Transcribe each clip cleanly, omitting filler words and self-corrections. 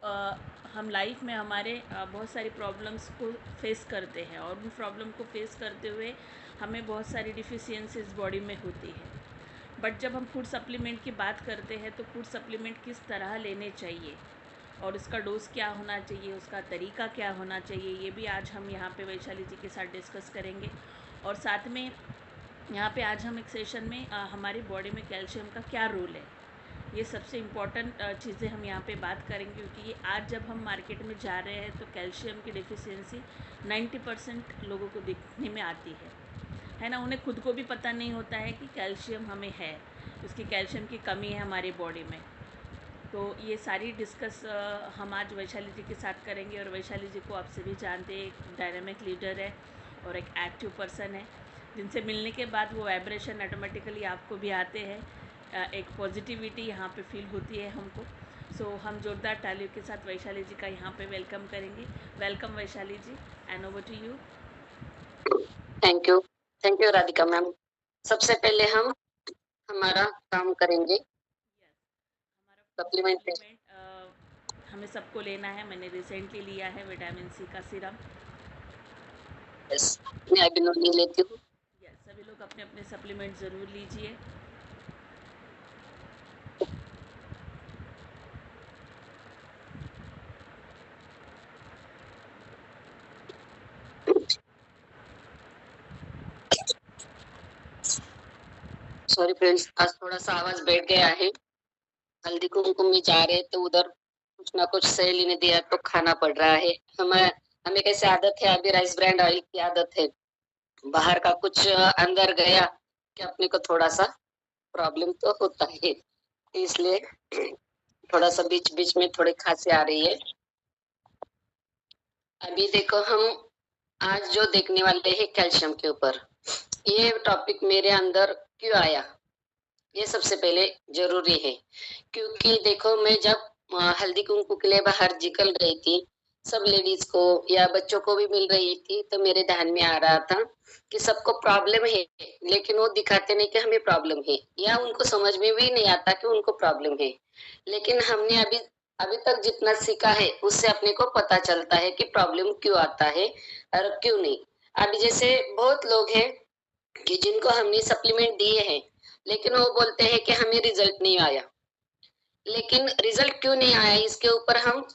अ, हम लाइफ में हमारे बहुत सारी प्रॉब्लम्स को फेस करते हैं और उन प्रॉब्लम को फेस करते हुए हमें बहुत सारी डिफिशियंसीज बॉडी में होती है। बट जब हम फूड सप्लीमेंट की बात करते हैं तो फूड सप्लीमेंट किस तरह लेने चाहिए और उसका डोज क्या होना चाहिए, उसका तरीका क्या होना चाहिए, ये भी आज हम यहाँ पे वैशाली जी के साथ डिस्कस करेंगे। और साथ में यहाँ पे आज हम एक सेशन में हमारी बॉडी में कैल्शियम का क्या रोल है, ये सबसे इम्पॉर्टेंट चीज़ें हम यहाँ पे बात करेंगे। क्योंकि ये आज जब हम मार्केट में जा रहे हैं तो कैल्शियम की डिफिशियंसी 90% लोगों को दिखने में आती है ना। उन्हें खुद को भी पता नहीं होता है कि कैल्शियम हमें है, उसकी कैल्शियम की कमी है हमारी बॉडी में। तो ये सारी डिस्कस हम आज वैशाली जी के साथ करेंगे। और वैशाली जी को आप सभी जानते हैं, एक डायनामिक लीडर है और एक एक्टिव पर्सन है, जिनसे मिलने के बाद वो वाइब्रेशन ऑटोमेटिकली आपको भी आते हैं, एक पॉजिटिविटी यहाँ पे फील होती है हमको। सो हम जोरदार तालियों के साथ वैशाली जी का यहाँ पे वेलकम करेंगे। Welcome Vaishali ji, and over to you. Thank you Radhika ma'am. सबसे पहले हम हमारा काम करेंगे यस, हमारा फूड सप्लीमेंट। सप्लीमेंट हमें सबको लेना है। मैंने रिसेंटली लिया है विटामिन सी का सिरम। यस, मैं अभी नहीं लेती हूँ। यस, सभी लोग अपने अपने सप्लीमेंट ज़रूर लीजिए। सॉरी फ्रेंड्स, आज थोड़ा सा आवाज बैठ गया है। हल्दी कुमकुम में जा रहे तो उधर कुछ ना कुछ सहेली ने दिया तो खाना पड़ रहा है। हमें हमें कैसे आदत है, अभी राइस ब्रांड ऑयल की आदत है। बाहर का कुछ अंदर गया कि अपने को थोड़ा सा प्रॉब्लम तो होता है, इसलिए थोड़ा सा बीच बीच में थोड़ी खांसी आ रही है। अभी देखो, हम आज जो देखने वाले हैं कैल्शियम के ऊपर, ये टॉपिक मेरे अंदर क्यों आया, ये सबसे पहले जरूरी है। क्योंकि देखो, मैं जब हल्दी कुमकुम के लिए बाहर निकल गई थी, सब लेडीज को या बच्चों को भी मिल रही थी, तो मेरे ध्यान में आ रहा था कि सबको प्रॉब्लम है, लेकिन वो दिखाते नहीं कि हमें प्रॉब्लम है, या उनको समझ में भी नहीं आता कि उनको प्रॉब्लम है। लेकिन हमने अभी अभी तक जितना सीखा है उससे अपने को पता चलता है कि प्रॉब्लम क्यों आता है और क्यों नहीं। अभी जैसे बहुत लोग हैं कि जिनको हमने सप्लीमेंट दिए हैं, लेकिन वो बोलते हैं कि हमें रिजल्ट नहीं आया। लेकिन रिजल्ट क्यों नहीं आया, इसके ऊपर हम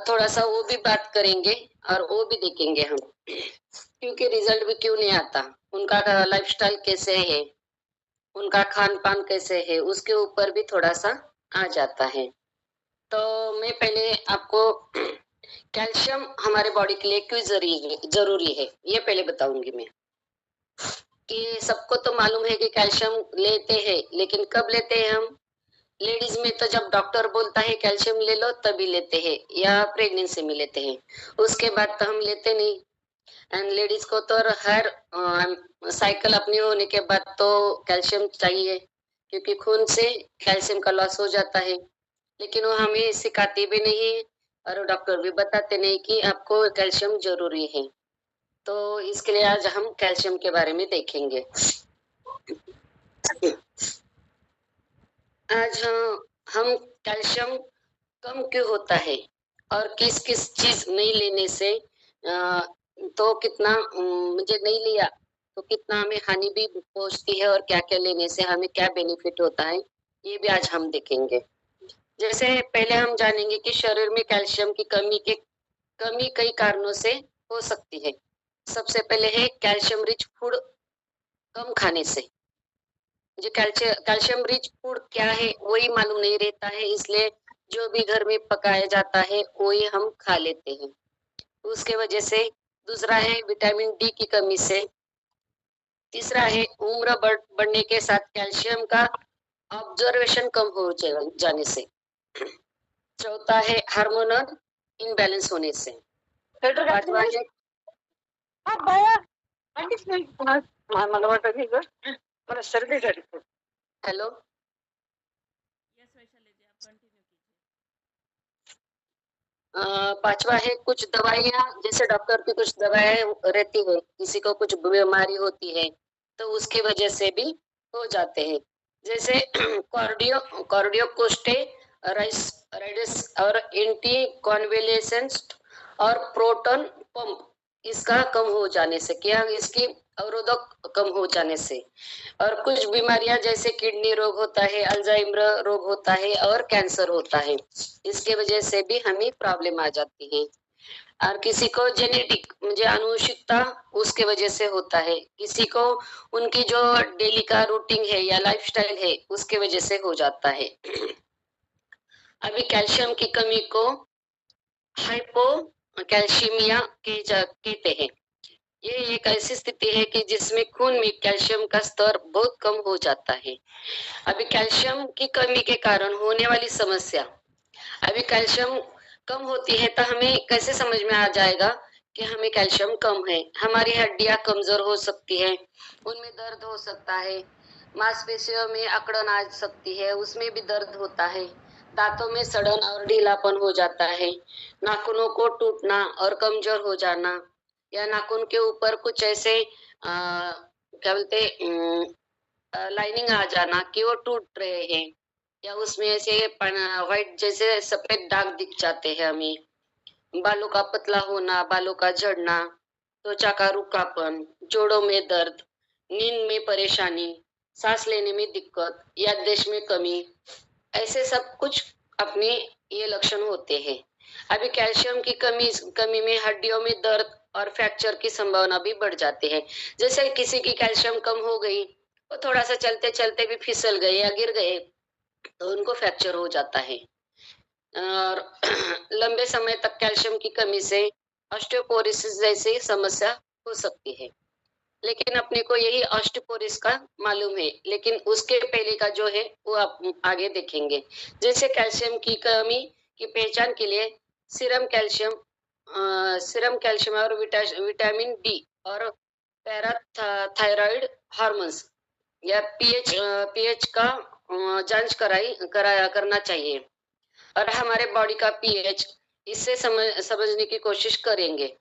थोड़ा सा वो भी बात करेंगे और वो भी देखेंगे हम, क्योंकि रिजल्ट भी क्यों नहीं आता, उनका लाइफस्टाइल कैसे है, उनका खान पान कैसे है, उसके ऊपर भी थोड़ा सा आ जाता है। तो मैं पहले आपको कैल्शियम हमारे बॉडी के लिए क्यों जरूरी जरूरी है, ये पहले बताऊंगी मैं। कि सबको तो मालूम है कि कैल्शियम लेते हैं, लेकिन कब लेते हैं हम? लेडीज में तो जब डॉक्टर बोलता है कैल्शियम ले लो तभी लेते हैं, या प्रेगनेंसी में लेते हैं, उसके बाद तो हम लेते नहीं। एंड लेडीज को तो हर साइकिल अपनी होने के बाद तो कैल्शियम चाहिए, क्योंकि खून से कैल्शियम का लॉस हो जाता है। लेकिन वो हमें सिखाते भी नहीं है और डॉक्टर भी बताते नहीं कि आपको कैल्शियम जरूरी है। तो इसके लिए आज हम कैल्शियम के बारे में देखेंगे। आज हम कैल्शियम कम क्यों होता है और किस किस चीज नहीं लेने से तो कितना मुझे नहीं लिया तो कितना हमें हानि भी पहुंचती है, और क्या क्या लेने से हमें क्या बेनिफिट होता है, ये भी आज हम देखेंगे। जैसे पहले हम जानेंगे कि शरीर में कैल्शियम की कमी कई कारणों से हो सकती है। सबसे पहले है कैल्शियम रिच फूड कम खाने से। जो कैल्शियम रिच फूड क्या है वही मालूम नहीं रहता है, इसलिए जो भी घर में पकाया जाता है वही हम खा लेते हैं, उसके वजह से। दूसरा है विटामिन डी की कमी से। तीसरा है उम्र बढ़ने के साथ कैल्शियम का ऑब्जर्वेशन कम हो जाने से। चौथा है हार्मोनल इनबैलेंस होने से। पांचवा है हेलो। यस वैशाली जी, आप कंटिन्यू कीजिए। पांचवा है कुछ दवाइयाँ, जैसे डॉक्टर की कुछ दवाएं रहती है, किसी को कुछ बीमारी होती है तो उसकी वजह से भी हो जाते हैं। जैसे कार्डियो कार्डियोकोस्टे राइस राइडस और एंटी कॉन्वेलेसेंट और प्रोटॉन पंप इसका कम हो जाने से, क्या इसकी अवरोधक कम हो जाने से, और कुछ बीमारियां जैसे किडनी रोग होता है, अल्जाइमर रोग होता है और कैंसर होता है, इसके वजह से भी हमें प्रॉब्लम आ जाती है। और किसी को जेनेटिक मुझे आनुवंशिकता उसके वजह से होता है, किसी को उनकी जो डेली का रूटीन है या लाइफस्टाइल है उसके वजह से हो जाता है। अभी कैल्शियम की कमी को हाइपो कैल्शियमिया कहते हैं। ये एक ऐसी स्थिति है कि जिसमें खून में कैल्शियम का स्तर बहुत कम हो जाता है। अभी कैल्शियम की कमी के कारण होने वाली समस्या, अभी कैल्शियम कम होती है तो हमें कैसे समझ में आ जाएगा कि हमें कैल्शियम कम है। हमारी हड्डियां कमजोर हो सकती है, उनमें दर्द हो सकता है, मांसपेशियों में अकड़न आ सकती है, उसमें भी दर्द होता है, दांतों में सड़न और ढीलापन हो जाता है, नाखूनों को टूटना और कमजोर हो जाना, या नाखून के ऊपर कुछ ऐसे क्या बोलते लाइनिंग आ जाना कि वो टूट रहे हैं, या उसमें ऐसे व्हाइट जैसे सफेद दाग दिख जाते हैं हमें, बालों का पतला होना, बालों का झड़ना, त्वचा का रूखापन, जोड़ों में दर्द, नींद में परेशानी, सांस लेने में दिक्कत, याददाश्त में कमी, ऐसे सब कुछ अपने ये लक्षण होते हैं। अभी कैल्शियम की कमी कमी में हड्डियों में दर्द और फ्रैक्चर की संभावना भी बढ़ जाती है। जैसे किसी की कैल्शियम कम हो गई, वो थोड़ा सा चलते चलते भी फिसल गए या गिर गए तो उनको फ्रैक्चर हो जाता है। और लंबे समय तक कैल्शियम की कमी से ऑस्टियोपोरोसिस जैसी समस्या हो सकती है। लेकिन अपने को यही ऑस्टियोपोरोसिस का मालूम है, लेकिन उसके पहले का जो है वो आप आगे देखेंगे। जैसे कैल्शियम की कमी की पहचान के लिए सीरम कैल्शियम और विटामिन डी और पैराथायराइड हार्मोन्स या पीएच का जांच करना चाहिए, और हमारे बॉडी का पीएच इससे समझने की कोशिश करेंगे।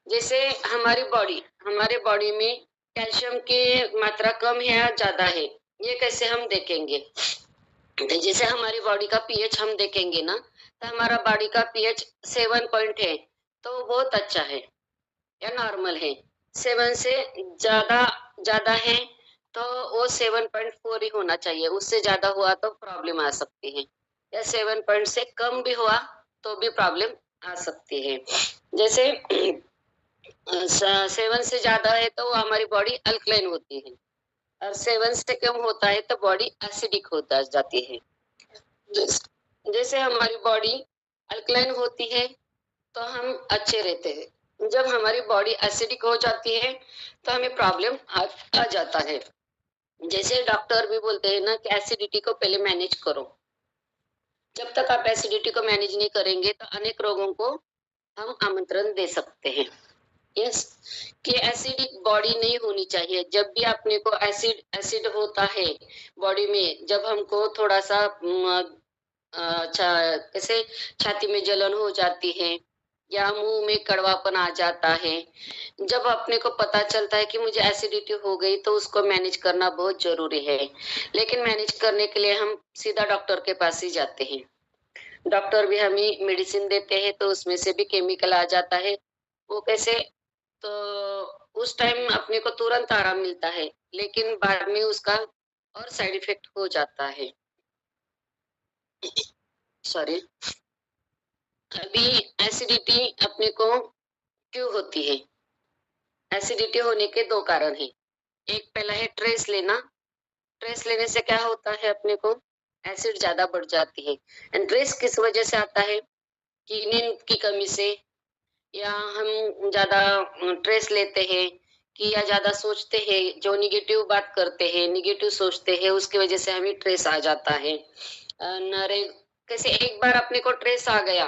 जैसे हमारे बॉडी में कैल्शियम की मात्रा कम है या ज्यादा है, ये कैसे हम देखेंगे। तो जैसे हमारी बॉडी का पीएच हम देखेंगे ना, तो हमारा बॉडी का पीएच 7 पॉइंट है तो वो बहुत अच्छा है या नॉर्मल है। 7 से ज्यादा ज्यादा है तो वो 7.4 ही होना चाहिए, उससे ज्यादा हुआ तो प्रॉब्लम आ सकती है, या 7 पॉइंट से कम भी हुआ तो भी प्रॉब्लम आ सकती है। जैसे 7 से ज्यादा है तो हमारी बॉडी अल्कलाइन होती है, और 7 से कम होता है तो बॉडी एसिडिक होता जाती है। जैसे हमारी बॉडी अल्कलाइन होती है तो हम अच्छे रहते हैं, जब हमारी बॉडी एसिडिक हो जाती है तो हमें प्रॉब्लम आ जाता है। जैसे डॉक्टर भी बोलते हैं ना कि एसिडिटी को पहले मैनेज करो। जब तक आप एसिडिटी को मैनेज नहीं करेंगे तो अनेक रोगों को हम आमंत्रण दे सकते हैं। यस, कि एसिडिक बॉडी नहीं होनी चाहिए। जब भी अपने को एसिड होता है बॉडी में, जब हमको थोड़ा सा अच्छा कैसे छाती में जलन हो जाती है या मुंह में कड़वापन आ जाता है, जब अपने को पता चलता है कि मुझे एसिडिटी हो गई तो उसको मैनेज करना बहुत जरूरी है। लेकिन मैनेज करने के लिए हम सीधा डॉक्टर के पास ही जाते हैं। डॉक्टर भी हमें मेडिसिन देते हैं तो उसमें से भी केमिकल आ जाता है। वो कैसे, तो उस टाइम अपने को तुरंत आराम मिलता है, लेकिन बाद में उसका और साइड इफेक्ट हो जाता है। सॉरी। अभी एसिडिटी अपने को क्यों होती है? एसिडिटी होने के दो कारण हैं। एक पहला है ट्रेस लेना। ट्रेस लेने से क्या होता है, अपने को एसिड ज्यादा बढ़ जाती है। एंड ट्रेस किस वजह से आता है कि नींद की कमी से, या हम ज्यादा ट्रेस लेते हैं कि या ज्यादा सोचते हैं, जो निगेटिव बात करते हैं, निगेटिव सोचते हैं, उसकी वजह से हमें ट्रेस आ जाता है। नरे कैसे एक बार अपने को ट्रेस आ गया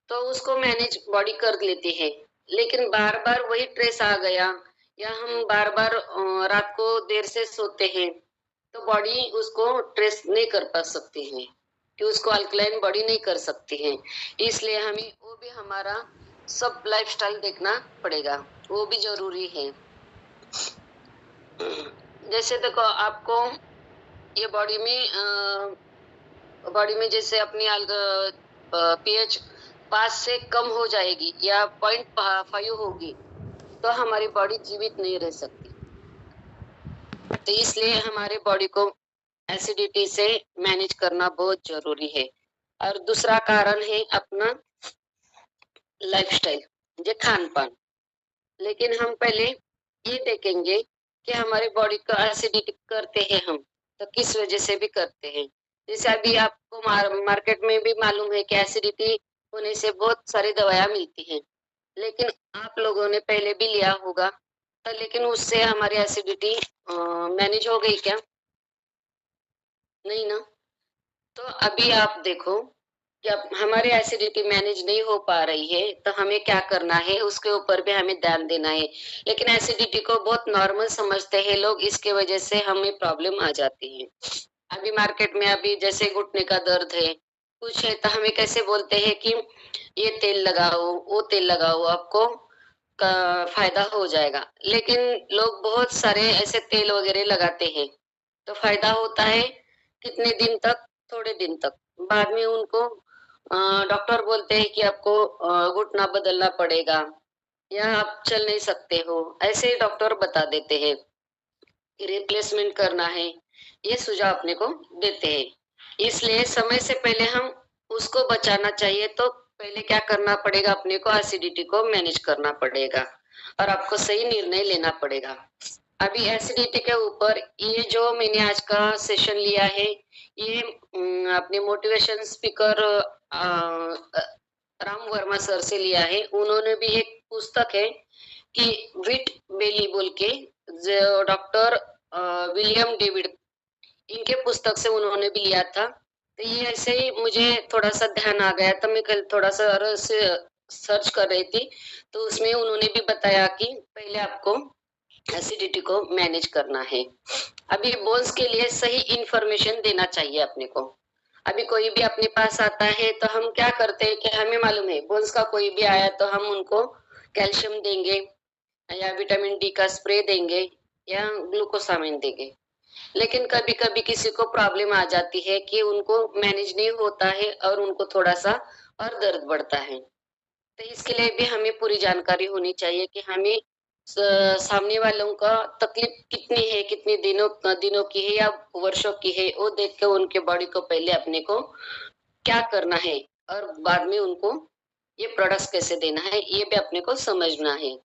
तो उसको मैनेज बॉडी कर लेती है, लेकिन बार बार वही ट्रेस आ गया, या हम बार बार रात को देर से सोते हैं तो बॉडी उसको ट्रेस नहीं कर पा सकती है, कि उसको अल्कलाइन बॉडी नहीं कर सकती है। इसलिए हमें वो भी हमारा सब लाइफस्टाइल देखना पड़ेगा, वो भी जरूरी है। जैसे देखो आपको ये बॉडी में बॉडी में जैसे अपनी पीएच 5 से कम हो जाएगी या 0.5 होगी, तो हमारी बॉडी जीवित नहीं रह सकती। तो इसलिए हमारे बॉडी को एसिडिटी से मैनेज करना बहुत जरूरी है। और दूसरा कारण है अपना लाइफस्टाइल, जो खान पान। लेकिन हम पहले ये देखेंगे कि हमारे बॉडी को एसिडिटी करते हैं हम, तो किस वजह से भी करते हैं। जैसे अभी आपको मार्केट में भी मालूम है कि एसिडिटी होने से बहुत सारी दवाइयां मिलती हैं, लेकिन आप लोगों ने पहले भी लिया होगा, तो लेकिन उससे हमारी एसिडिटी मैनेज हो गई क्या? नहीं ना। तो अभी आप देखो कि अब हमारी एसिडिटी मैनेज नहीं हो पा रही है, तो हमें क्या करना है, उसके ऊपर भी हमें ध्यान देना है। लेकिन एसिडिटी को बहुत नॉर्मल समझते हैं लोग, इसके वजह से हमें प्रॉब्लम आ जाती है। अभी मार्केट में अभी जैसे घुटने का दर्द है, कुछ है, तो हमें कैसे बोलते हैं कि ये तेल लगाओ, वो तेल लगाओ, आपको का फायदा हो जाएगा। लेकिन लोग बहुत सारे ऐसे तेल वगैरह लगाते हैं, तो फायदा होता है कितने दिन तक? थोड़े दिन तक। बाद में उनको डॉक्टर बोलते हैं कि आपको घुटना बदलना पड़ेगा या आप चल नहीं सकते हो, ऐसे डॉक्टर बता देते हैं कि रिप्लेसमेंट करना है, ये सुझाव अपने को देते हैं। इसलिए समय से पहले हम उसको बचाना चाहिए, तो पहले क्या करना पड़ेगा, अपने को एसिडिटी को मैनेज करना पड़ेगा और आपको सही निर्णय लेना पड़ेगा। अभी एसिडिटी के ऊपर ये जो मैंने आज का सेशन लिया है, ये अपने motivation speaker Ram Verma sir से लिया है। उन्होंने भी एक पुस्तक है कि विट बेली बोल के, जो डॉक्टर विलियम डेविड, इनके पुस्तक से उन्होंने भी लिया था। तो ये ऐसे ही मुझे थोड़ा सा ध्यान आ गया, तो मैं कल थोड़ा सा सर्च कर रही थी, तो उसमें उन्होंने भी बताया कि पहले आपको एसिडिटी को मैनेज करना है। अभी बोन्स के लिए सही इंफॉर्मेशन देना चाहिए अपने को। अभी कोई भी अपने पास आता है, तो हम क्या करते हैं कि हमें मालूम है बोन्स का कोई भी आया तो हम उनको कैल्शियम देंगे या विटामिन डी का स्प्रे देंगे या ग्लूकोसामिन देंगे। लेकिन कभी कभी किसी को प्रॉब्लम आ जाती है कि उनको मैनेज नहीं होता है और उनको थोड़ा सा और दर्द बढ़ता है, तो इसके लिए भी हमें पूरी जानकारी होनी चाहिए कि हमें सामने वालों का तकलीफ कितनी है, कितने दिनों की है या वर्षों की है, वो देख के उनके बॉडी को पहले अपने को क्या करना है और बाद में उनको ये प्रोडक्ट्स कैसे देना है, ये भी अपने को समझना है।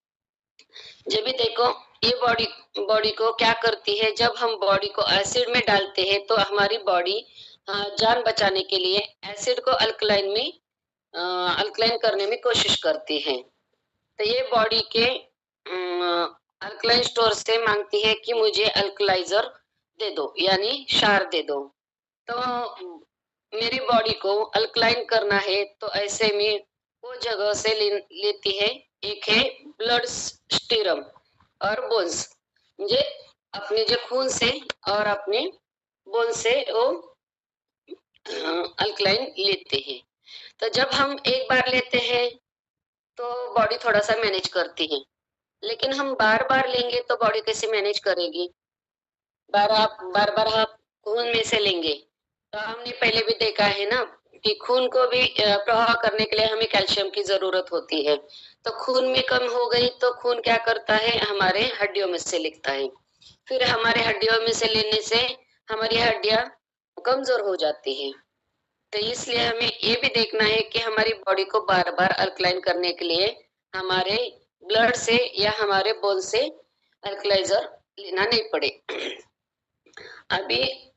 जब भी देखो, ये बॉडी बॉडी को क्या करती है, जब हम बॉडी को एसिड में डालते हैं तो हमारी बॉडी जान बचाने के लिए एसिड को अल्कलाइन करने में कोशिश करती है। तो ये बॉडी के अल्कलाइन स्टोर से मांगती है कि मुझे अल्कलाइजर दे दो, यानी क्षार दे दो। तो मेरी बॉडी को अल्कलाइन करना है, तो ऐसे में वो जगह से लेती है। एक है ब्लड स्टीरम और बोन्स, मुझे अपने जो खून से और अपने बोन से वो अल्कलाइन लेते हैं। तो जब हम एक बार लेते हैं तो बॉडी थोड़ा सा मैनेज करती है, लेकिन हम बार बार लेंगे तो बॉडी कैसे मैनेज करेगी? बार बार आप खून में से लेंगे, तो हमने पहले भी देखा है ना कि खून को भी प्रवाह करने के लिए हमें कैल्शियम की जरूरत होती है। तो खून में कम हो गई तो खून क्या करता है, हमारे हड्डियों में से लिखता है। फिर हमारे हड्डियों में से लेने से हमारी हड्डियां कमजोर हो जाती है। तो इसलिए हमें ये भी देखना है कि हमारी बॉडी को बार बार अल्कलाइन करने के लिए हमारे ब्लड से या हमारे बोन से अल्कलाइजर लेना नहीं पड़े। अभी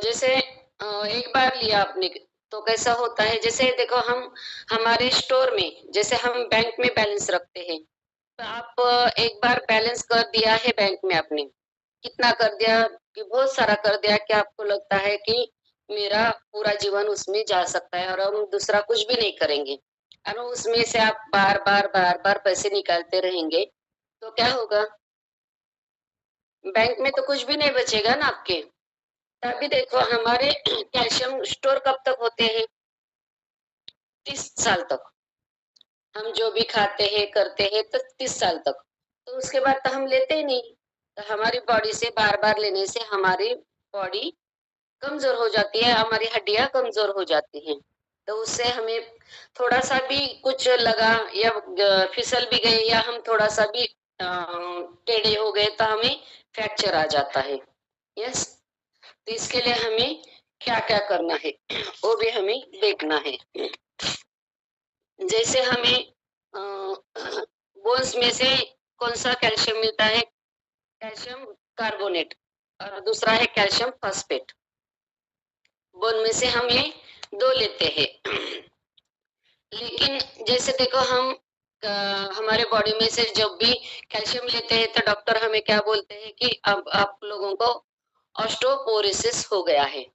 जैसे एक बार लिया आपने तो कैसा होता है, जैसे देखो हम हमारे स्टोर में, जैसे हम बैंक में बैलेंस रखते हैं, तो आप एक बार बैलेंस कर दिया है बैंक में आपने, कितना कर दिया कि बहुत सारा कर दिया, कि आपको लगता है कि मेरा पूरा जीवन उसमें जा सकता है और हम दूसरा कुछ भी नहीं करेंगे, और उसमें से आप बार बार पैसे निकालते रहेंगे, तो क्या होगा? बैंक में तो कुछ भी नहीं बचेगा ना आपके। तभी देखो हमारे कैल्शियम स्टोर कब तक होते हैं? 30 साल तक। हम जो भी खाते हैं करते हैं तो 30 साल तक, तो उसके बाद तो हम लेते ही नहीं। तो हमारी बॉडी से बार बार लेने से हमारी बॉडी कमजोर हो जाती है, हमारी हड्डियां कमजोर हो जाती हैं। तो उससे हमें थोड़ा सा भी कुछ लगा या फिसल भी गए या हम थोड़ा सा भी टेढ़े हो गए तो हमें फ्रैक्चर आ जाता है। यस, तो इसके लिए हमें क्या क्या करना है वो भी हमें देखना है। जैसे हमें बोन्स में से कौन सा कैल्शियम मिलता है? कैल्शियम कार्बोनेट, और दूसरा है कैल्शियम फॉस्फेट। बोन में से हम ये दो लेते हैं। लेकिन जैसे देखो हम हमारे बॉडी में से जब भी कैल्शियम लेते हैं तो डॉक्टर हमें क्या बोलते हैं कि अब आप लोगों को ऑस्टोपोरोसिस हो गया है।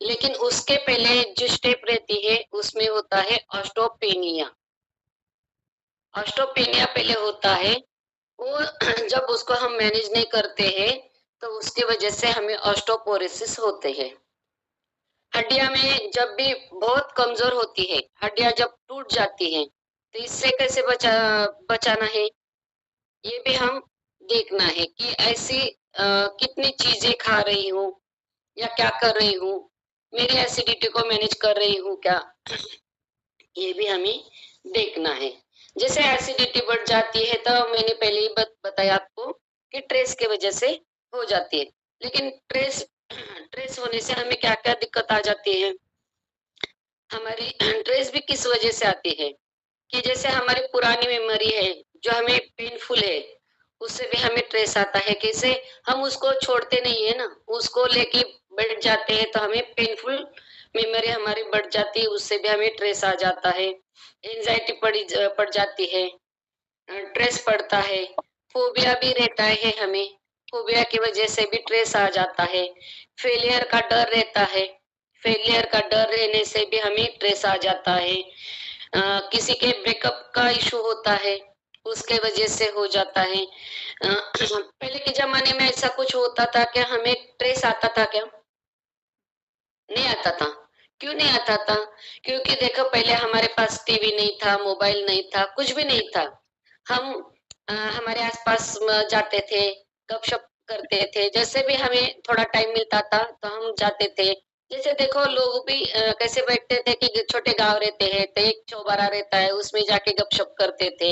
लेकिन उसके पहले जो स्टेप रहती है उसमें होता है ऑस्टोपेनिया। ऑस्टोपेनिया पहले होता है, वो जब उसको हम मैनेज नहीं करते हैं तो उसकी वजह से हमें ऑस्टोपोरोसिस होते हैं। हड्डियां में जब भी बहुत कमजोर होती है, हड्डियां जब टूट जाती हैं, तो इससे कैसे बचाना है ये भी हम देखना है कि ऐसी कितनी चीजें खा रही हूँ या क्या कर रही हूँ, मेरी एसिडिटी को मैनेज कर रही हूँ क्या, ये भी हमें देखना है। जैसे एसिडिटी बढ़ जाती है तो मैंने पहले ही बताया आपको कि ट्रेस की वजह से हो जाती है। लेकिन ट्रेस ट्रेस होने से हमें क्या क्या दिक्कत आ जाती है? हमारी ट्रेस भी किस वजह से आती है कि जैसे हमारी पुरानी मेमोरी है जो हमें पेनफुल है, उससे भी हमें ट्रेस आता है। कैसे? हम उसको छोड़ते नहीं है ना, उसको लेके बैठ जाते हैं तो हमें पेनफुल मेमोरी हमारी बढ़ जाती है, उससे भी हमें ट्रेस आ जाता है। एंजाइटी पड़ जाती है, ट्रेस पड़ता है। फोबिया भी रहता है हमें, फोबिया की वजह से भी ट्रेस आ जाता है। फेलियर का डर रहता है, फेलियर का डर रहने से भी हमें ट्रेस आ जाता है। किसी के ब्रेकअप का इशू होता है, उसके वजह से हो जाता है। पहले के जमाने में ऐसा कुछ होता था क्या? हमें ट्रेस आता था क्या? नहीं आता था। क्यों नहीं आता था? क्योंकि देखो पहले हमारे पास टीवी नहीं था, मोबाइल नहीं था, कुछ भी नहीं था। हम हमारे आसपास जाते थे, गपशप करते थे, जैसे भी हमें थोड़ा टाइम मिलता था तो हम जाते थे। जैसे देखो लोग भी कैसे बैठते थे कि छोटे गांव रहते हैं तो एक चौबारा रहता है, उसमें जाके गपशप करते थे।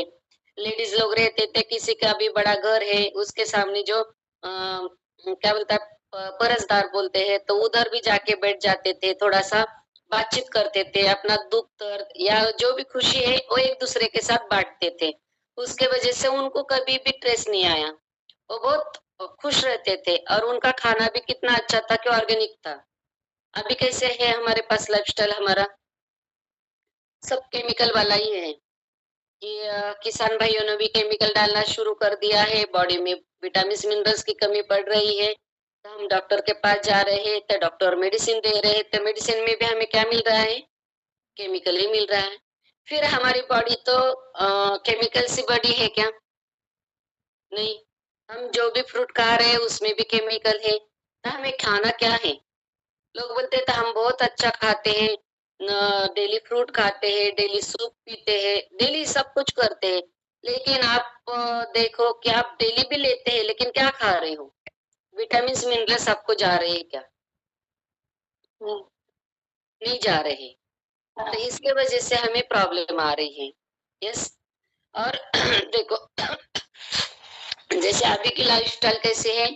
लेडीज लोग रहते थे, किसी का भी बड़ा घर है उसके सामने जो क्या बोलता है, परसदार बोलते हैं, तो उधर भी जाके बैठ जाते थे, थोड़ा सा बातचीत करते थे, अपना दुख दर्द या जो भी खुशी है वो एक दूसरे के साथ बांटते थे। उसके वजह से उनको कभी भी ट्रेस नहीं आया, वो बहुत खुश रहते थे और उनका खाना भी कितना अच्छा था कि ऑर्गेनिक था। अभी कैसे है हमारे पास लाइफस्टाइल, हमारा सब केमिकल वाला ही है कि किसान भाइयों ने भी केमिकल डालना शुरू कर दिया है, बॉडी में विटामिन मिनरल्स की कमी पड़ रही है, तो हम डॉक्टर के पास जा रहे हैं तो डॉक्टर मेडिसिन दे रहे हैं, तो मेडिसिन में भी हमें क्या मिल रहा है? केमिकल ही मिल रहा है। फिर हमारी बॉडी तो केमिकल से बड़ी है क्या? नहीं। हम जो भी फ्रूट खा रहे हैं उसमें भी केमिकल है, तो हमें खाना क्या है? लोग बोलते हैं तो हम बहुत अच्छा खाते हैं, डेली फ्रूट खाते हैं, डेली सूप पीते हैं, डेली सब कुछ करते हैं। लेकिन आप देखो कि आप डेली भी लेते हैं लेकिन क्या खा रहे हो? विटामिन मिनरल्स आपको जा रहे हैं क्या? नहीं, नहीं जा रहे। तो इसके वजह से हमें प्रॉब्लम आ रही है। यस। और देखो जैसे अभी की लाइफस्टाइल कैसे है,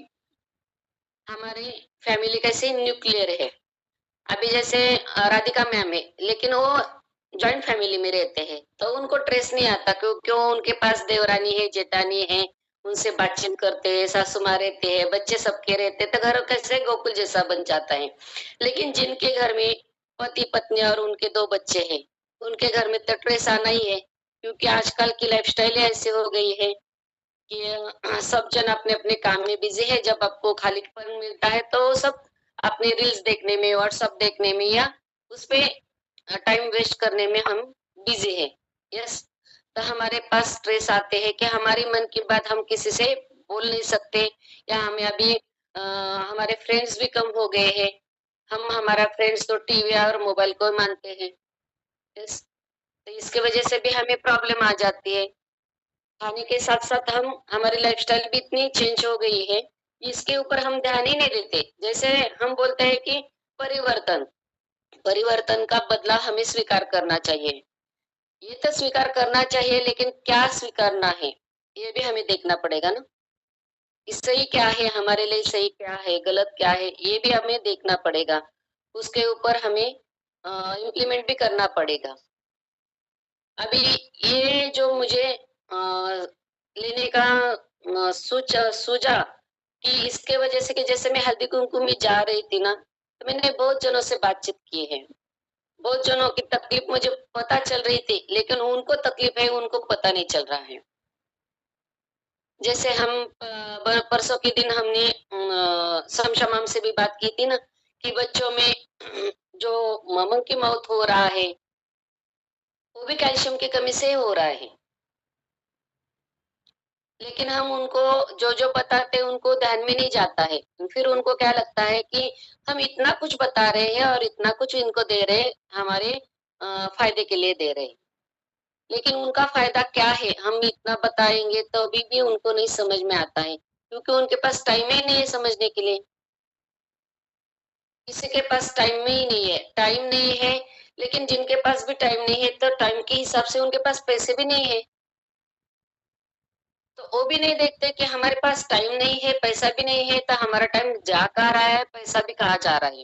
हमारी फैमिली कैसे न्यूक्लियर है। अभी जैसे राधिका मैम है, लेकिन वो जॉइंट फैमिली में रहते हैं तो उनको ट्रेस नहीं आता, क्योंकि उनके पास देवरानी है, जेठानी है, उनसे बातचीत करते हैं, सासू माँ रहते हैं, बच्चे सबके रहते हैं, तो घर कैसे गोकुल जैसा बन जाता है। लेकिन जिनके घर में पति पत्नी और उनके दो बच्चे हैं, उनके घर में तो ट्रेस आना ही है, क्योंकि आजकल की लाइफस्टाइल ऐसी हो गई है कि सब जन अपने अपने काम में बिजी है। जब आपको खालीपन मिलता है तो सब अपने रील्स देखने में, व्हाट्सएप देखने में या उस पे टाइम वेस्ट करने में हम बिजी है। यस। तो हमारे पास स्ट्रेस आते हैं कि हमारी मन की बात हम किसी से बोल नहीं सकते, या हमें अभी हमारे फ्रेंड्स भी कम हो गए हैं। हम हमारा फ्रेंड्स तो टीवी और मोबाइल को ही मानते हैं। यस। तो इसके वजह से भी हमें प्रॉब्लम आ जाती है। खाने के साथ-साथ हम हमारी लाइफ़स्टाइल भी इतनी चेंज हो गई है, इसके ऊपर हम ध्यान ही नहीं देते। जैसे हम बोलते हैं कि परिवर्तन परिवर्तन का बदला हमें स्वीकार करना चाहिए। ये तो स्वीकार करना चाहिए, लेकिन क्या स्वीकारना है, ये भी हमें देखना पड़ेगा ना। कि सही क्या है, हमारे लिए सही क्या है, गलत क्या है, ये भी हमें देखना पड़ेगा। उसके ऊपर हमें इम्प्लीमेंट भी करना पड़ेगा। अभी ये जो मुझे लेने का सूझा कि इसके वजह से, कि जैसे मैं हल्दी कुमकुम में जा रही थी ना, तो मैंने बहुत जनों से बातचीत की है। बहुत जनों की तकलीफ मुझे पता चल रही थी, लेकिन उनको तकलीफ है, उनको पता नहीं चल रहा है। जैसे हम परसों के दिन हमने समशा मैम से भी बात की थी ना, कि बच्चों में जो मामू की मौत हो रहा है, वो भी कैल्शियम की कमी से हो रहा है। लेकिन हम उनको जो जो बताते हैं उनको ध्यान में नहीं जाता है। फिर उनको क्या लगता है कि हम इतना कुछ बता रहे हैं और इतना कुछ इनको दे रहे हैं, हमारे फायदे के लिए दे रहे हैं। लेकिन उनका फायदा क्या है, हम इतना बताएंगे तो अभी भी उनको नहीं समझ में आता है, क्योंकि उनके पास टाइम ही नहीं है समझने के लिए। किसी के पास टाइम ही नहीं है, टाइम नहीं है। लेकिन जिनके पास भी टाइम नहीं है, तो टाइम के हिसाब से उनके पास पैसे भी नहीं है, तो वो भी नहीं देखते कि हमारे पास टाइम नहीं है, पैसा भी नहीं है, तो हमारा टाइम जा कहाँ रहा है, पैसा भी कहाँ जा रहा है,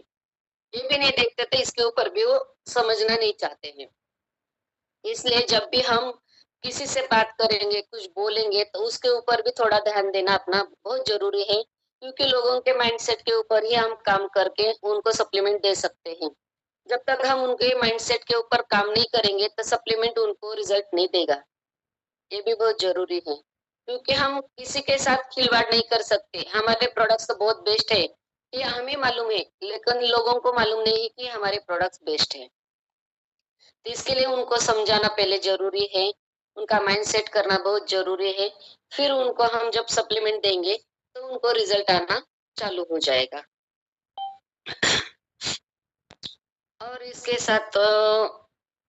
ये भी नहीं देखते थे। इसके ऊपर भी वो समझना नहीं चाहते हैं। इसलिए जब भी हम किसी से बात करेंगे, कुछ बोलेंगे, तो उसके ऊपर भी थोड़ा ध्यान देना अपना बहुत जरूरी है, क्योंकि लोगों के माइंडसेट के ऊपर ही हम काम करके उनको सप्लीमेंट दे सकते हैं। जब तक हम उनके माइंडसेट के ऊपर काम नहीं करेंगे, तो सप्लीमेंट उनको रिजल्ट नहीं देगा। ये भी बहुत जरूरी है, क्योंकि हम किसी के साथ खिलवाड़ नहीं कर सकते। हमारे प्रोडक्ट्स तो बहुत बेस्ट है, ये हमें मालूम है, लेकिन लोगों को मालूम नहीं है कि हमारे प्रोडक्ट्स बेस्ट है। तो इसके लिए उनको समझाना पहले जरूरी है, उनका माइंड सेट करना बहुत जरूरी है। फिर उनको हम जब सप्लीमेंट देंगे, तो उनको रिजल्ट आना चालू हो जाएगा। और इसके साथ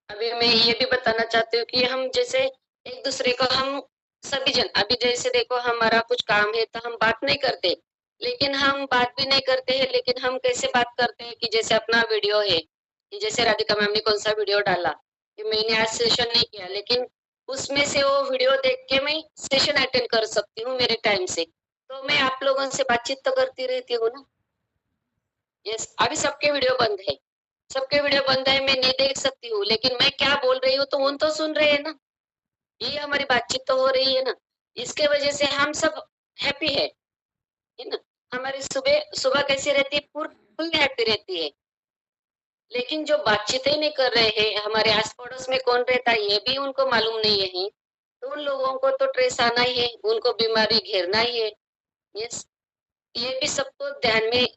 अभी मैं ये भी बताना चाहती हूँ कि हम जैसे एक दूसरे को, हम सभी जन, अभी जैसे देखो हमारा कुछ काम है तो हम बात नहीं करते, लेकिन हम बात भी नहीं करते हैं, लेकिन हम कैसे बात करते हैं कि जैसे अपना वीडियो है, कि जैसे राधिका मैम ने कौन सा वीडियो डाला कि मैंने आज सेशन नहीं किया, लेकिन उसमें से वो वीडियो देख के मैं सेशन अटेंड कर सकती हूँ मेरे टाइम से, तो मैं आप लोगों से बातचीत तो करती रहती हूँ ना। यस, अभी सबके वीडियो बंद है, सबके वीडियो बंद है, मैं नहीं देख सकती हूँ, लेकिन मैं क्या बोल रही हूँ तो उन तो सुन रहे हैं ना, ये हमारी बातचीत तो हो रही है ना। इसके वजह से हम सब हैप्पी है ना। हमारी सुबह सुबह कैसी रहती है, फुल हैप्पी रहती है। लेकिन जो बातचीत ही नहीं कर रहे हैं, हमारे आस पड़ोस में कौन रहता है ये भी उनको मालूम नहीं है, तो उन लोगों को तो ट्रेस आना ही है, उनको बीमारी घेरना ही है। यस, ये भी सबको ध्यान में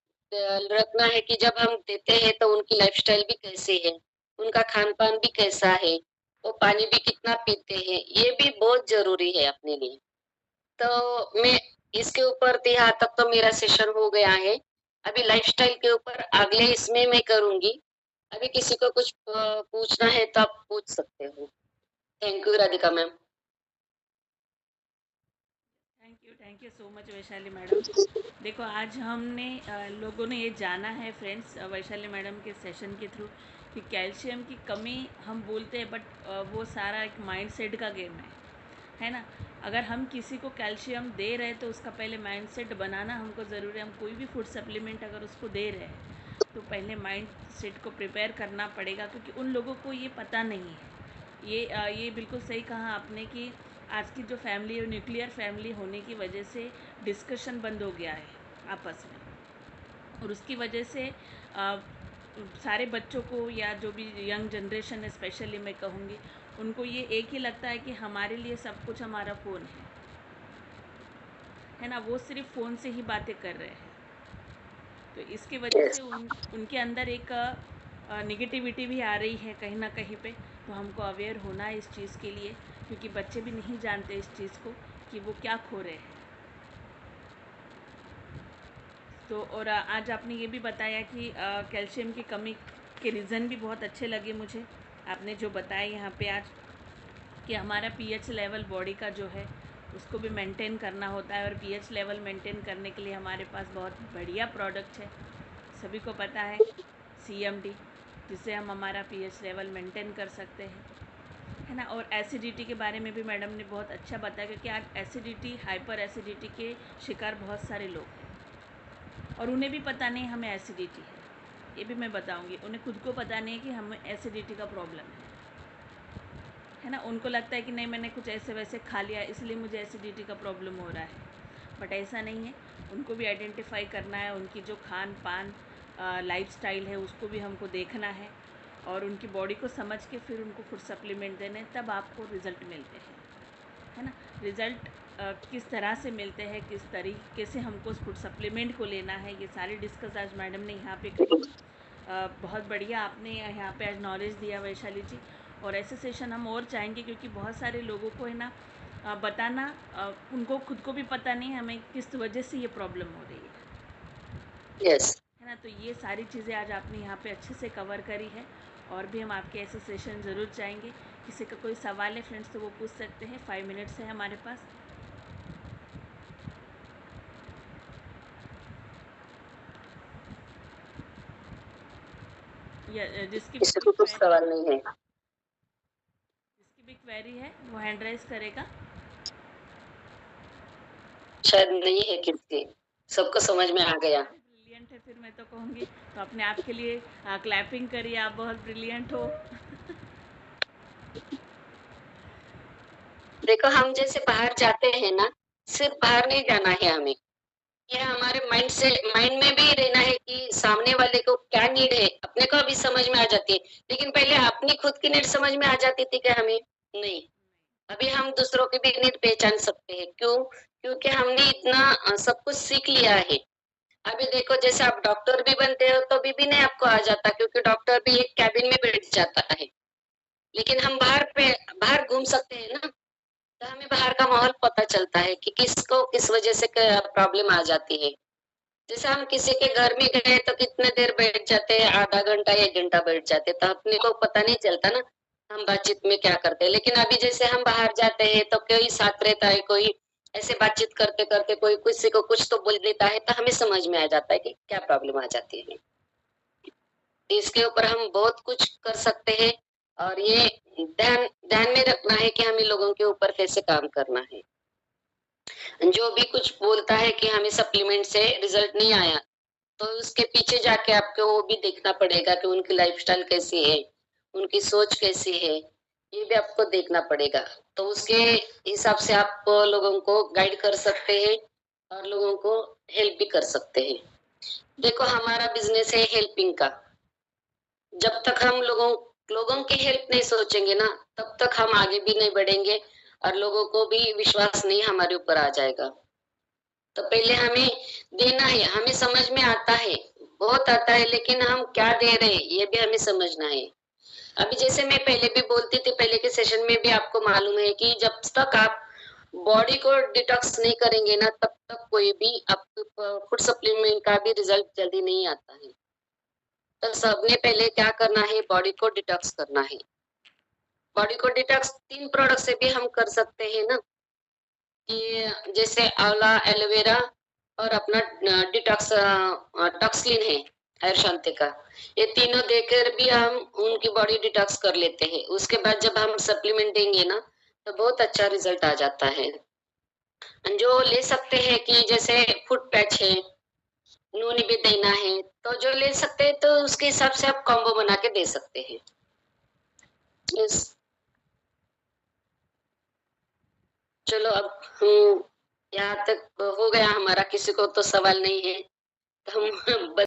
रखना है कि जब हम देते हैं तो उनकी लाइफस्टाइल भी कैसी है, उनका खान पान भी कैसा है, वो पानी भी कितना पीते हैं, ये भी बहुत जरूरी है अपने लिए। तो मैं इसके ऊपर यहाँ तक तो मेरा सेशन हो गया है। अभी लाइफस्टाइल के ऊपर अगले इसमें मैं करूंगी। अभी किसी को कुछ पूछना है तो आप पूछ सकते हो। Thank you Radhika ma'am. Thank you so much Vaishali madam. देखो आज हमने लोगों ने ये जाना है फ्रेंड्स, वैशाली मैडम के सेशन के थ्रू, कि कैल्शियम की कमी हम बोलते हैं, बट वो सारा एक माइंडसेट का गेम है ना। अगर हम किसी को कैल्शियम दे रहे हैं तो उसका पहले माइंडसेट बनाना हमको ज़रूरी है। हम कोई भी फूड सप्लीमेंट अगर उसको दे रहे हैं तो पहले माइंड सेट को प्रिपेयर करना पड़ेगा, क्योंकि उन लोगों को ये पता नहीं है। ये बिल्कुल सही कहा आपने कि आज की जो फैमिली है, न्यूक्लियर फैमिली होने की वजह से डिस्कशन बंद हो गया है आपस में, और उसकी वजह से सारे बच्चों को या जो भी यंग जनरेशन है स्पेशली मैं कहूँगी, उनको ये एक ही लगता है कि हमारे लिए सब कुछ हमारा फ़ोन है ना। वो सिर्फ फ़ोन से ही बातें कर रहे हैं, तो इसकी वजह यस, से उनके अंदर एक निगेटिविटी भी आ रही है कहीं ना कहीं पे। तो हमको अवेयर होना है इस चीज़ के लिए, क्योंकि बच्चे भी नहीं जानते इस चीज़ को कि वो क्या खो रहे हैं। तो और आज आपने ये भी बताया कि कैल्शियम की कमी के रीज़न भी बहुत अच्छे लगे मुझे, आपने जो बताया यहाँ पे आज, कि हमारा पीएच लेवल बॉडी का जो है उसको भी मेंटेन करना होता है, और पीएच लेवल मेंटेन करने के लिए हमारे पास बहुत बढ़िया प्रोडक्ट है, सभी को पता है। CMD, जिससे हम हमारा pH लेवल मेंटेन कर सकते हैं, है ना। और एसिडिटी के बारे में भी मैडम ने बहुत अच्छा बताया, क्योंकि आज एसिडिटी, हाइपर एसिडिटी के शिकार बहुत सारे लोग हैं और उन्हें भी पता नहीं हमें एसिडिटी है। ये भी मैं बताऊंगी, उन्हें खुद को पता नहीं है कि हमें एसिडिटी का प्रॉब्लम है ना। उनको लगता है कि नहीं, मैंने कुछ ऐसे वैसे खा लिया इसलिए मुझे एसिडिटी का प्रॉब्लम हो रहा है, बट ऐसा नहीं है। उनको भी आइडेंटिफाई करना है, उनकी जो खान पान लाइफस्टाइल है उसको भी हमको देखना है और उनकी बॉडी को समझ के फिर उनको फूड सप्लीमेंट देने, तब आपको रिज़ल्ट मिलते हैं, है ना। रिज़ल्ट किस तरह से मिलते हैं, किस तरीके से हमको उस फूड सप्लीमेंट को लेना है, ये सारी डिस्कस आज मैडम ने यहाँ पे करी। बहुत बढ़िया आपने यहाँ पे आज नॉलेज दिया वैशाली जी, और ऐसे सेशन हम और चाहेंगे, क्योंकि बहुत सारे लोगों को है ना बताना, उनको खुद को भी पता नहीं हमें किस वजह से ये प्रॉब्लम हो रही है, यस है ना। तो ये सारी चीज़ें आज आपने यहाँ पे अच्छे से कवर करी है, और भी हम आपके ऐसे सेशन ज़रूर चाहेंगे। किसी का कोई सवाल है फ्रेंड्स तो वो पूछ सकते हैं, 5 मिनट्स है हमारे पास। या जिसकी भी किसी कोई को कुछ क्वेरी, सवाल नहीं है। जिसकी भी क्वेरी है वो हैंड राइज करेगा। शायद नहीं है किसकी, सबको समझ में आ गया। ब्रिलियंट है, फिर मैं तो कहूँगी तो अपने आप के लिए क्लैपिंग करिए, आप बहुत ब्रिलियंट हो। देखो हम जैसे बाहर जाते हैं ना, सिर्फ बाहर नहीं जाना है हमें, ये हमारे माइंड से, माइंड में भी रहना है कि सामने वाले को क्या नीड है, अपने को अभी समझ में आ जाती है। लेकिन पहले अपनी खुद की नीड समझ में आ जाती थी क्या हमें? नहीं। अभी हम दूसरों की भी नीड पहचान सकते हैं। क्यों? क्योंकि हमने इतना सब कुछ सीख लिया है। अभी देखो जैसे आप डॉक्टर भी बनते हो तो भी नहीं आपको आ जाता, क्योंकि डॉक्टर भी एक कैबिन में बैठ जाता है। लेकिन हम बाहर घूम सकते हैं ना, तो हमें बाहर का माहौल पता चलता है कि किसको किस वजह से प्रॉब्लम आ जाती है। जैसे हम किसी के घर में गए तो कितने देर बैठ जाते हैं, आधा घंटा 1 घंटा बैठ जाते, तो अपने को पता नहीं चलता ना हम बातचीत में क्या करते हैं। लेकिन अभी जैसे हम बाहर जाते हैं तो कोई साथ रहता है, कोई ऐसे बातचीत करते करते कोई किसी को कुछ तो बोल देता है, तो हमें समझ में आ जाता है कि क्या प्रॉब्लम आ जाती है। इसके ऊपर हम बहुत कुछ कर सकते हैं, और ये ध्यान ध्यान में रखना है कि हमें लोगों के ऊपर कैसे काम करना है। जो भी कुछ बोलता है कि हमें सप्लीमेंट से रिजल्ट नहीं आया, तो उसके पीछे जाके आपको वो भी देखना पड़ेगा कि उनकी लाइफस्टाइल कैसी है, उनकी सोच कैसी है, ये भी आपको देखना पड़ेगा। तो उसके हिसाब से आप लोगों को गाइड कर सकते हैं और लोगों को हेल्प भी कर सकते हैं। देखो हमारा बिजनेस है हेल्पिंग का। जब तक हम लोगों लोगों की हेल्प नहीं सोचेंगे ना, तब तक हम आगे भी नहीं बढ़ेंगे और लोगों को भी विश्वास नहीं हमारे ऊपर आ जाएगा। तो पहले हमें देना है, हमें समझ में आता है, बहुत आता है, लेकिन हम क्या दे रहे हैं ये भी हमें समझना है। अभी जैसे मैं पहले भी बोलती थी, पहले के सेशन में भी आपको मालूम है कि जब तक आप बॉडी को डिटॉक्स नहीं करेंगे ना, तब तक कोई भी आपको फूड सप्लीमेंट का भी रिजल्ट जल्दी नहीं आता है। तो सबने पहले क्या करना है, बॉडी को डिटॉक्स करना है। बॉडी को डिटॉक्स 3 प्रोडक्ट से भी हम कर सकते हैं ना, कि जैसे आंवला, एलोवेरा और अपना डिटॉक्स टॉक्सलिन है हर शांति का। ये तीनों देकर भी हम उनकी बॉडी डिटॉक्स कर लेते हैं। उसके बाद जब हम सप्लीमेंट देंगे ना, तो बहुत अच्छा रिजल्ट आ जाता है। जो ले सकते हैं कि जैसे फुट पैच है, नून भी देना है, तो जो ले सकते हैं तो उसके हिसाब से आप कॉम्बो बना के दे सकते हैं। यस, चलो अब हम यहाँ तक हो गया हमारा, किसी को तो सवाल नहीं है तो हम